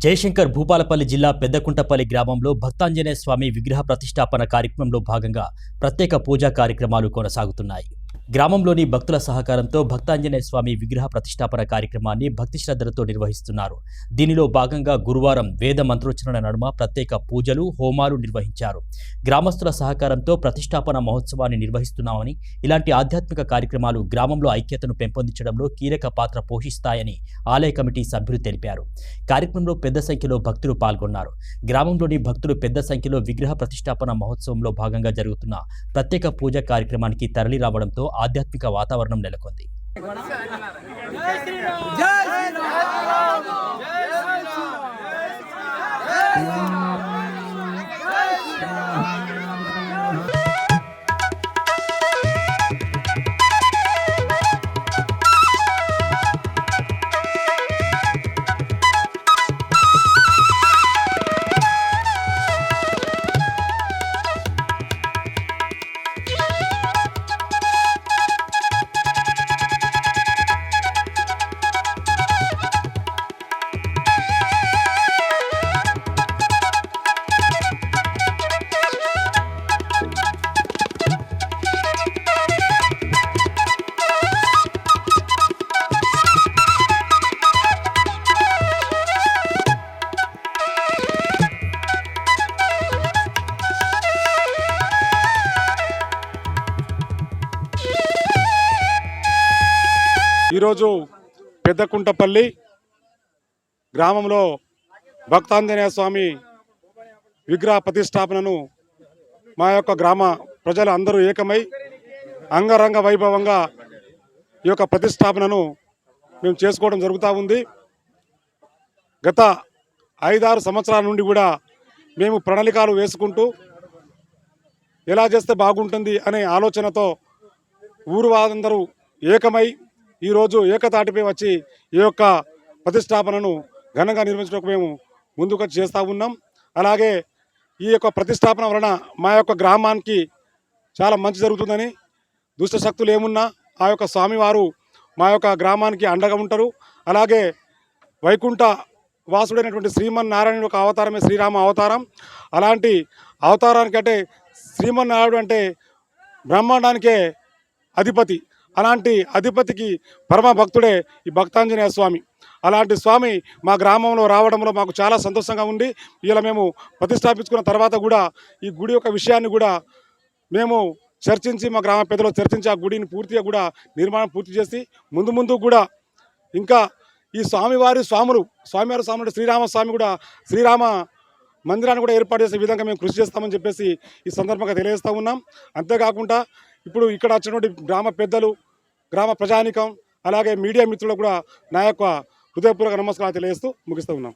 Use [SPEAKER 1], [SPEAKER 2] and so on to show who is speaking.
[SPEAKER 1] జయశంకర్ భూపాలపల్లి జిల్లా పెద్దకుంటపల్లి గ్రామంలో భక్తాంజనేయ స్వామి విగ్రహ ప్రతిష్టాపన కార్యక్రమంలో భాగంగా ప్రత్యేక పూజా కార్యక్రమాలు కొనసాగుతున్నాయి. గ్రామంలోని భక్తుల సహకారంతో భక్తాంజనేయ స్వామి విగ్రహ ప్రతిష్టాపన కార్యక్రమాన్ని భక్తి శ్రద్ధలతో నిర్వహిస్తున్నారు. దీనిలో భాగంగా గురువారం వేద మంత్రోచ్చరణ నడుమ ప్రత్యేక పూజలు, హోమాలు నిర్వహించారు. గ్రామస్తుల సహకారంతో ప్రతిష్టాపన మహోత్సవాన్ని నిర్వహిస్తున్నామని, ఇలాంటి ఆధ్యాత్మిక కార్యక్రమాలు గ్రామంలో ఐక్యతను పెంపొందించడంలో కీలక పాత్ర పోషిస్తాయని ఆలయ కమిటీ సభ్యులు తెలిపారు. కార్యక్రమంలో పెద్ద సంఖ్యలో భక్తులు పాల్గొన్నారు. గ్రామంలోని భక్తులు పెద్ద సంఖ్యలో విగ్రహ ప్రతిష్టాపన మహోత్సవంలో భాగంగా జరుగుతున్న ప్రత్యేక పూజ కార్యక్రమానికి తరలి రావడంతో ఆధ్యాత్మిక వాతావరణం నెలకొంది.
[SPEAKER 2] ఈరోజు పెద్దకుంటపల్లి గ్రామంలో భక్తాంజనేయ స్వామి విగ్రహ ప్రతిష్టాపనను మా యొక్క గ్రామ ప్రజలు అందరూ ఏకమై అంగరంగ వైభవంగా ఈ యొక్క ప్రతిష్టాపనను మేము చేసుకోవడం జరుగుతూ ఉంది. గత 5-6 సంవత్సరాల నుండి కూడా మేము ప్రణాళికలు వేసుకుంటూ ఎలా చేస్తే బాగుంటుంది అనే ఆలోచనతో ఊరు వారందరూ ఏకమై ఈరోజు ఏకతాటిపై వచ్చి ఈ యొక్క ప్రతిష్టాపనను ఘనంగా నిర్వహించడానికి మేము ముందుకు చేస్తూ ఉన్నాం. అలాగే ఈ యొక్క ప్రతిష్టాపన వలన మా యొక్క గ్రామానికి చాలా మంచి జరుగుతుందని, దుష్ట శక్తులు ఏమున్నా ఆ యొక్క స్వామివారు మా యొక్క గ్రామానికి అండగా ఉంటారు. అలాగే వైకుంఠ వాసుడైనటువంటి శ్రీమన్నారాయణ యొక్క అవతారమే శ్రీరామ అవతారం. అలాంటి అవతారానికి అంటే శ్రీమన్నారాయణుడు అంటే బ్రహ్మాండానికే అధిపతి. అలాంటి అధిపతికి పరమ భక్తుడే ఈ భక్తాంజనేయ స్వామి. అలాంటి స్వామి మా గ్రామంలో రావడంలో మాకు చాలా సంతోషంగా ఉంది. ఇలా మేము ప్రతిష్టాపించుకున్న తర్వాత కూడా ఈ గుడి యొక్క విషయాన్ని కూడా మేము చర్చించి, మా గ్రామ పెద్దలు చర్చించి ఆ గుడిని పూర్తిగా కూడా నిర్మాణం పూర్తి చేసి ముందు కూడా ఇంకా ఈ స్వామివారి స్వాములు శ్రీరామస్వామి కూడా శ్రీరామ మందిరాన్ని కూడా ఏర్పాటు చేసే విధంగా మేము కృషి చేస్తామని చెప్పేసి ఈ సందర్భంగా తెలియజేస్తూ ఉన్నాం. అంతేకాకుండా ఇప్పుడు ఇక్కడ వచ్చినటువంటి గ్రామ పెద్దలు, గ్రామ ప్రజానికం, అలాగే మీడియా మిత్రులకు కూడా నా యొక్క హృదయపూర్వక నమస్కారాలు తెలియజేస్తూ ముగిస్తూ ఉన్నాం.